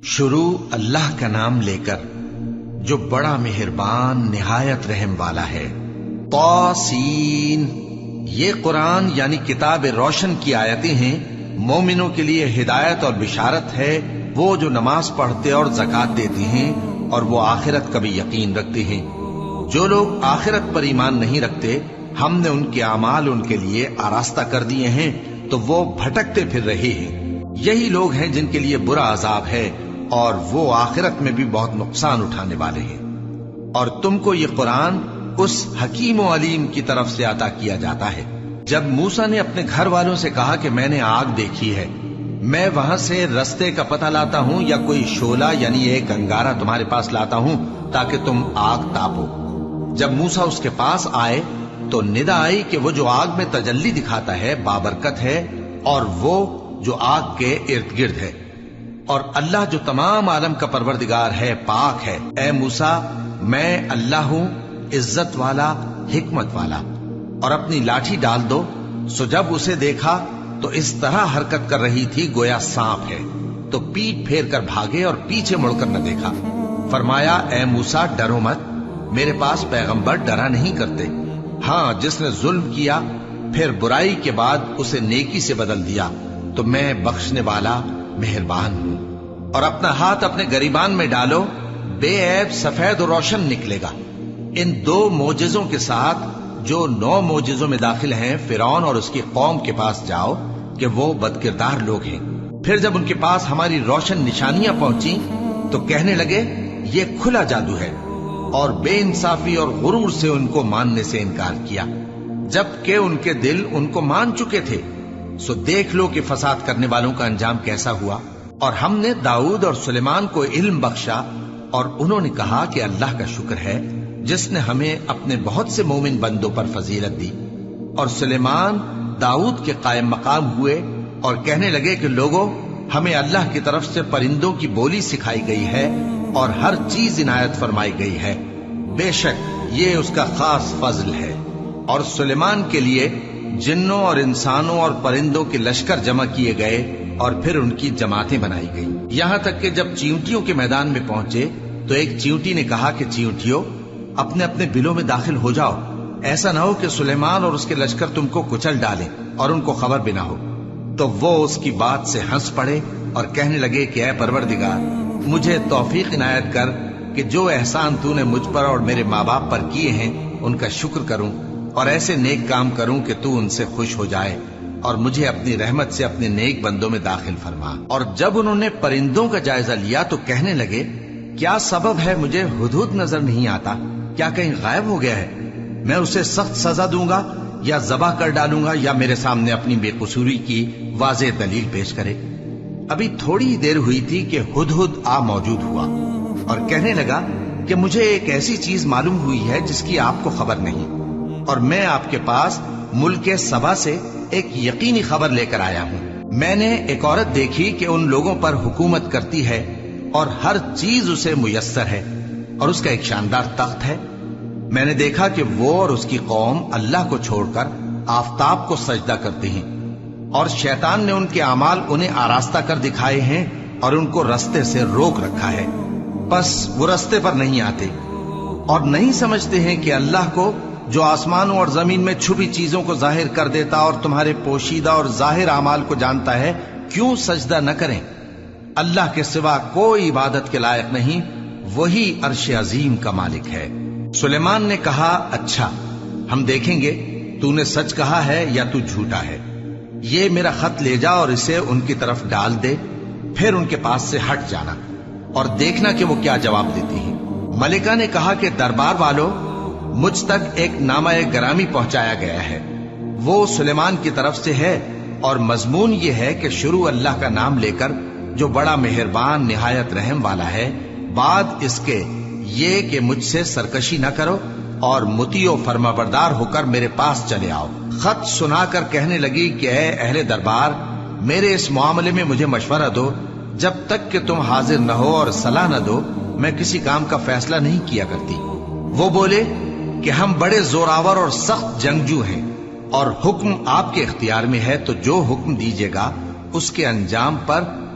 شروع اللہ کا نام لے کر جو بڑا مہربان نہایت رحم والا ہے۔ طاسین، یہ قرآن یعنی کتاب روشن کی آیتیں ہیں، مومنوں کے لیے ہدایت اور بشارت ہے، وہ جو نماز پڑھتے اور زکوٰۃ دیتے ہیں اور وہ آخرت کا بھی یقین رکھتے ہیں۔ جو لوگ آخرت پر ایمان نہیں رکھتے، ہم نے ان کے اعمال ان کے لیے آراستہ کر دیے ہیں تو وہ بھٹکتے پھر رہے ہیں۔ یہی لوگ ہیں جن کے لیے برا عذاب ہے اور وہ آخرت میں بھی بہت نقصان اٹھانے والے ہیں۔ اور تم کو یہ قرآن اس حکیم و علیم کی طرف سے عطا کیا جاتا ہے۔ جب موسیٰ نے اپنے گھر والوں سے کہا کہ میں نے آگ دیکھی ہے، میں وہاں سے رستے کا پتہ لاتا ہوں یا کوئی شعلہ یعنی ایک انگارہ تمہارے پاس لاتا ہوں تاکہ تم آگ تاپو۔ جب موسیٰ اس کے پاس آئے تو ندا آئی کہ وہ جو آگ میں تجلی دکھاتا ہے بابرکت ہے، اور وہ جو آگ کے ارد گرد ہے، اور اللہ جو تمام عالم کا پروردگار ہے پاک ہے۔ اے موسیٰ، میں اللہ ہوں، عزت والا، حکمت والا، اور اپنی لاٹھی ڈال دو۔ سو جب اسے دیکھا تو اس طرح حرکت کر رہی تھی گویا سانپ ہے، تو پیٹ پھیر کر بھاگے اور پیچھے مڑ کر نہ دیکھا۔ فرمایا، اے موسیٰ، ڈرو مت، میرے پاس پیغمبر ڈرا نہیں کرتے۔ ہاں، جس نے ظلم کیا پھر برائی کے بعد اسے نیکی سے بدل دیا تو میں بخشنے والا مہربان ہوں۔ اور اپنا ہاتھ اپنے گریبان میں ڈالو، بے عیب سفید و روشن نکلے گا۔ ان 2 معجزوں کے ساتھ جو 9 معجزوں میں داخل ہیں فرعون اور اس کی قوم کے پاس جاؤ کہ وہ بدکردار لوگ ہیں۔ پھر جب ان کے پاس ہماری روشن نشانیاں پہنچی تو کہنے لگے یہ کھلا جادو ہے، اور بے انصافی اور غرور سے ان کو ماننے سے انکار کیا، جبکہ ان کے دل ان کو مان چکے تھے۔ سو دیکھ لو کہ فساد کرنے والوں کا انجام کیسا ہوا۔ اور ہم نے داؤد اور سلیمان کو علم بخشا، اور انہوں نے کہا کہ اللہ کا شکر ہے جس نے ہمیں اپنے بہت سے مومن بندوں پر فضیلت دی۔ اور سلیمان داؤد کے قائم مقام ہوئے اور کہنے لگے کہ لوگوں، ہمیں اللہ کی طرف سے پرندوں کی بولی سکھائی گئی ہے اور ہر چیز عنایت فرمائی گئی ہے، بے شک یہ اس کا خاص فضل ہے۔ اور سلیمان کے لیے جنوں اور انسانوں اور پرندوں کے لشکر جمع کیے گئے اور پھر ان کی جماعتیں بنائی گئی، یہاں تک کہ جب چیونٹیوں کے میدان میں پہنچے تو ایک چیونٹی نے کہا کہ چیونٹیوں، اپنے اپنے بلوں میں داخل ہو جاؤ، ایسا نہ ہو کہ سلیمان اور اس کے لشکر تم کو کچل ڈالیں اور ان کو خبر بھی نہ ہو۔ تو وہ اس کی بات سے ہنس پڑے اور کہنے لگے کہ اے پروردگار، مجھے توفیق عنایت کر کہ جو احسان تو نے مجھ پر اور میرے ماں باپ پر کیے ہیں ان کا شکر کروں، اور ایسے نیک کام کروں کہ تو ان سے خوش ہو جائے، اور مجھے اپنی رحمت سے اپنے نیک بندوں میں داخل فرما۔ اور جب انہوں نے پرندوں کا جائزہ لیا تو کہنے لگے کیا سبب ہے مجھے ہدہد نظر نہیں آتا؟ کیا کہیں غائب ہو گیا ہے؟ میں اسے سخت سزا دوں گا یا ذبح کر ڈالوں گا یا میرے سامنے اپنی بے قصوری کی واضح دلیل پیش کرے۔ ابھی تھوڑی دیر ہوئی تھی کہ ہدہد آ موجود ہوا اور کہنے لگا کہ مجھے ایک ایسی چیز معلوم ہوئی ہے جس کی آپ کو خبر نہیں، اور میں آپ کے پاس ملک سبا سے ایک یقینی خبر لے کر آیا ہوں۔ میں نے ایک عورت دیکھی کہ ان لوگوں پر حکومت کرتی ہے اور ہر چیز اسے میسر ہے، اور اس کا ایک شاندار تخت ہے۔ میں نے دیکھا کہ وہ اور اس کی قوم اللہ کو چھوڑ کر آفتاب کو سجدہ کرتے ہیں، اور شیطان نے ان کے اعمال انہیں آراستہ کر دکھائے ہیں اور ان کو رستے سے روک رکھا ہے، بس وہ رستے پر نہیں آتے، اور نہیں سمجھتے ہیں کہ اللہ کو جو آسمانوں اور زمین میں چھپی چیزوں کو ظاہر کر دیتا اور تمہارے پوشیدہ اور ظاہر اعمال کو جانتا ہے، کیوں سجدہ نہ کریں؟ اللہ کے سوا کوئی عبادت کے لائق نہیں، وہی عرش عظیم کا مالک ہے۔ سلیمان نے کہا اچھا، ہم دیکھیں گے تو نے سچ کہا ہے یا تو جھوٹا ہے۔ یہ میرا خط لے جا اور اسے ان کی طرف ڈال دے، پھر ان کے پاس سے ہٹ جانا اور دیکھنا کہ وہ کیا جواب دیتی ہیں۔ ملکہ نے کہا کہ دربار والو، مجھ تک ایک نامہ گرامی پہنچایا گیا ہے، وہ سلیمان کی طرف سے ہے، اور مضمون یہ ہے کہ شروع اللہ کا نام لے کر جو بڑا مہربان نہایت رحم والا ہے، بعد اس کے یہ کہ مجھ سے سرکشی نہ کرو اور مطیع و فرما بردار ہو کر میرے پاس چلے آؤ۔ خط سنا کر کہنے لگی کہ اے اہل دربار، میرے اس معاملے میں مجھے مشورہ دو، جب تک کہ تم حاضر نہ ہو اور صلاح نہ دو میں کسی کام کا فیصلہ نہیں کیا کرتی۔ وہ بولے کہ ہم بڑے زوراور اور سخت جنگجو ہیں، اور حکم آپ کے اختیار میں ہے، تو جو حکم دیجیے گا اس کے انجام پر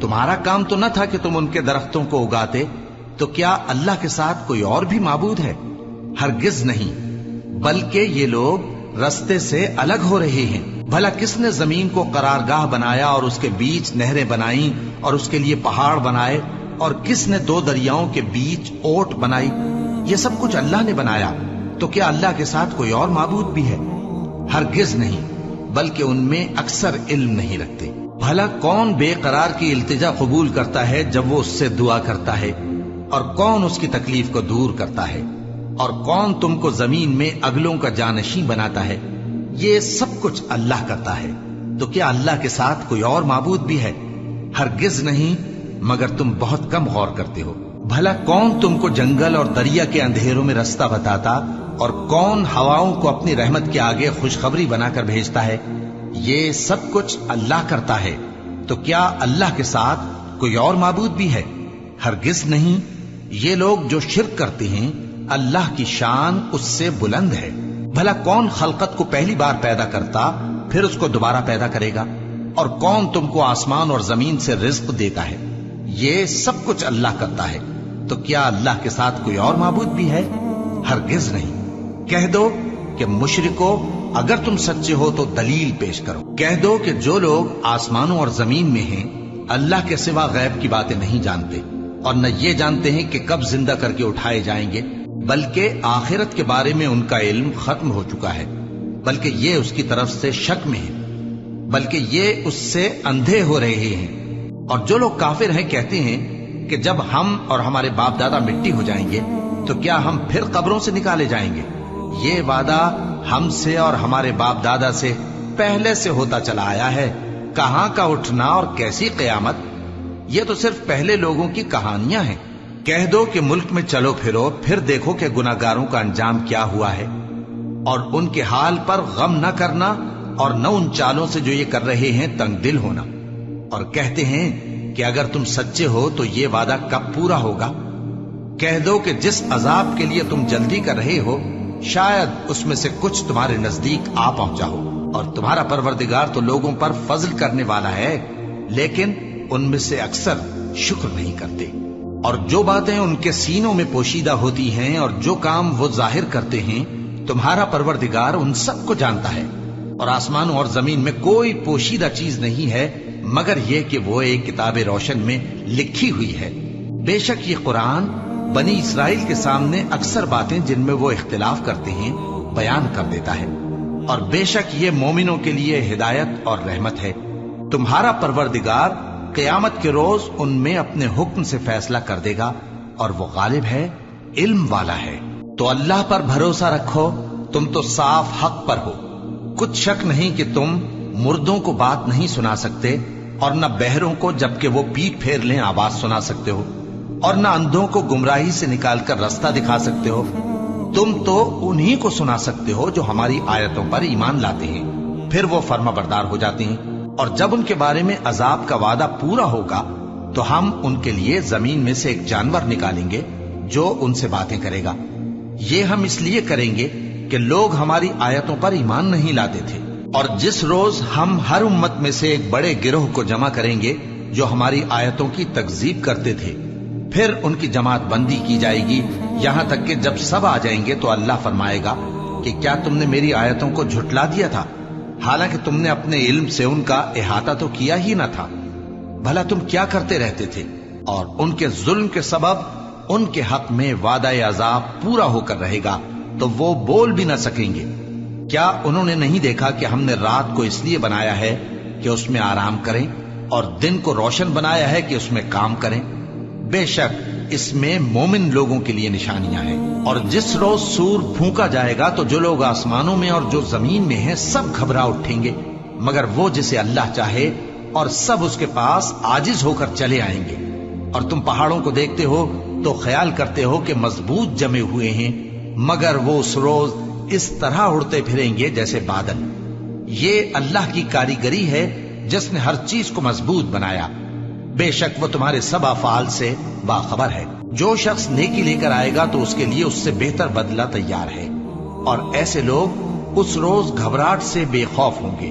تمہارا کام تو نہ تھا کہ تم ان کے درختوں کو اگاتے، تو کیا اللہ کے ساتھ کوئی اور بھی معبود ہے؟ ہرگز نہیں، بلکہ یہ لوگ رستے سے الگ ہو رہے ہیں۔ بھلا کس نے زمین کو قرارگاہ بنایا اور اس کے بیچ نہریں بنائیں اور اس کے لیے پہاڑ بنائے، اور کس نے دو دریاؤں کے بیچ اوٹ بنائی؟ یہ سب کچھ اللہ نے بنایا، تو کیا اللہ کے ساتھ کوئی اور معبود بھی ہے؟ ہرگز نہیں، بلکہ ان میں اکثر علم نہیں رکھتے۔ بھلا کون بے قرار کی التجا قبول کرتا ہے جب وہ اس سے دعا کرتا ہے، اور کون اس کی تکلیف کو دور کرتا ہے، اور کون تم کو زمین میں اگلوں کا جانشین بناتا ہے؟ یہ سب کچھ اللہ کرتا ہے، تو کیا اللہ کے ساتھ کوئی اور معبود بھی ہے؟ ہرگز نہیں، مگر تم بہت کم غور کرتے ہو۔ بھلا کون تم کو جنگل اور دریا کے اندھیروں میں رستہ بتاتا، اور کون ہواؤں کو اپنی رحمت کے آگے خوشخبری بنا کر بھیجتا ہے؟ یہ سب کچھ اللہ کرتا ہے، تو کیا اللہ کے ساتھ کوئی اور معبود بھی ہے؟ ہرگز نہیں۔ یہ لوگ جو شرک کرتے ہیں، اللہ کی شان اس سے بلند ہے۔ بھلا کون خلقت کو پہلی بار پیدا کرتا پھر اس کو دوبارہ پیدا کرے گا؟ اور کون تم کو آسمان اور زمین سے رزق دیتا ہے؟ یہ سب کچھ اللہ کرتا ہے، تو کیا اللہ کے ساتھ کوئی اور معبود بھی ہے؟ ہرگز نہیں۔ کہہ دو کہ مشرکو، اگر تم سچے ہو تو دلیل پیش کرو۔ کہہ دو کہ جو لوگ آسمانوں اور زمین میں ہیں اللہ کے سوا غیب کی باتیں نہیں جانتے، اور نہ یہ جانتے ہیں کہ کب زندہ کر کے اٹھائے جائیں گے، بلکہ آخرت کے بارے میں ان کا علم ختم ہو چکا ہے، بلکہ یہ اس کی طرف سے شک میں ہے، بلکہ یہ اس سے اندھے ہو رہے ہیں۔ اور جو لوگ کافر ہیں کہتے ہیں کہ جب ہم اور ہمارے باپ دادا مٹی ہو جائیں گے تو کیا ہم پھر قبروں سے نکالے جائیں گے؟ یہ وعدہ ہم سے اور ہمارے باپ دادا سے پہلے سے ہوتا چلا آیا ہے، کہاں کا اٹھنا اور کیسی قیامت؟ یہ تو صرف پہلے لوگوں کی کہانیاں ہیں۔ کہہ دو کہ ملک میں چلو پھرو، پھر دیکھو کہ گناہگاروں کا انجام کیا ہوا ہے، اور ان کے حال پر غم نہ کرنا، اور نہ ان چالوں سے جو یہ کر رہے ہیں تنگ دل ہونا۔ اور کہتے ہیں کہ اگر تم سچے ہو تو یہ وعدہ کب پورا ہوگا؟ کہہ دو کہ جس عذاب کے لیے تم جلدی کر رہے ہو شاید اس میں سے کچھ تمہارے نزدیک آ پہنچا ہو، اور تمہارا پروردگار تو لوگوں پر فضل کرنے والا ہے، لیکن ان میں سے اکثر شکر نہیں کرتے۔ اور جو باتیں ان کے سینوں میں پوشیدہ ہوتی ہیں اور جو کام وہ ظاہر کرتے ہیں، تمہارا پروردگار ان سب کو جانتا ہے۔ اور آسمانوں اور زمین میں کوئی پوشیدہ چیز نہیں ہے مگر یہ کہ وہ ایک کتاب روشن میں لکھی ہوئی ہے۔ بے شک یہ قرآن بنی اسرائیل کے سامنے اکثر باتیں جن میں وہ اختلاف کرتے ہیں بیان کر دیتا ہے، اور بے شک یہ مومنوں کے لیے ہدایت اور رحمت ہے۔ تمہارا پروردگار قیامت کے روز ان میں اپنے حکم سے فیصلہ کر دے گا، اور وہ غالب ہے، علم والا ہے۔ تو اللہ پر بھروسہ رکھو، تم تو صاف حق پر ہو۔ کچھ شک نہیں کہ تم مردوں کو بات نہیں سنا سکتے، اور نہ بہروں کو جبکہ وہ پیٹ پھیر لیں آواز سنا سکتے ہو، اور نہ اندھوں کو گمراہی سے نکال کر راستہ دکھا سکتے ہو۔ تم تو انہی کو سنا سکتے ہو جو ہماری آیتوں پر ایمان لاتے ہیں، پھر وہ فرما بردار ہو جاتے ہیں، اور جب ان کے بارے میں عذاب کا وعدہ پورا ہوگا تو ہم ان کے لیے زمین میں سے ایک جانور نکالیں گے جو ان سے باتیں کرے گا۔ یہ ہم اس لیے کریں گے کہ لوگ ہماری آیتوں پر ایمان نہیں لاتے تھے، اور جس روز ہم ہر امت میں سے ایک بڑے گروہ کو جمع کریں گے جو ہماری آیتوں کی تکذیب کرتے تھے، پھر ان کی جماعت بندی کی جائے گی، یہاں تک کہ جب سب آ جائیں گے تو اللہ فرمائے گا کہ کیا تم نے میری آیتوں کو جھٹلا دیا تھا، حالانکہ تم نے اپنے علم سے ان کا احاطہ تو کیا ہی نہ تھا؟ بھلا تم کیا کرتے رہتے تھے؟ اور ان کے ظلم کے سبب ان کے حق میں وعدہ عذاب پورا ہو کر رہے گا تو وہ بول بھی نہ سکیں گے۔ کیا انہوں نے نہیں دیکھا کہ ہم نے رات کو اس لیے بنایا ہے کہ اس میں آرام کریں، اور دن کو روشن بنایا ہے کہ اس میں کام کریں؟ بے شک اس میں مومن لوگوں کے لیے نشانیاں ہیں۔ اور جس روز سور پھونکا جائے گا تو جو لوگ آسمانوں میں اور جو زمین میں ہیں سب گھبرا اٹھیں گے، مگر وہ جسے اللہ چاہے، اور سب اس کے پاس عاجز ہو کر چلے آئیں گے۔ اور تم پہاڑوں کو دیکھتے ہو تو خیال کرتے ہو کہ مضبوط جمے ہوئے ہیں، مگر وہ اس روز اس طرح اڑتے پھریں گے جیسے بادل۔ یہ اللہ کی کاریگری ہے جس نے ہر چیز کو مضبوط بنایا، بے شک وہ تمہارے سب افعال سے باخبر ہے۔ جو شخص نیکی لے کر آئے گا تو اس کے لیے اس سے بہتر بدلہ تیار ہے، اور ایسے لوگ اس روز گھبراہٹ سے بے خوف ہوں گے،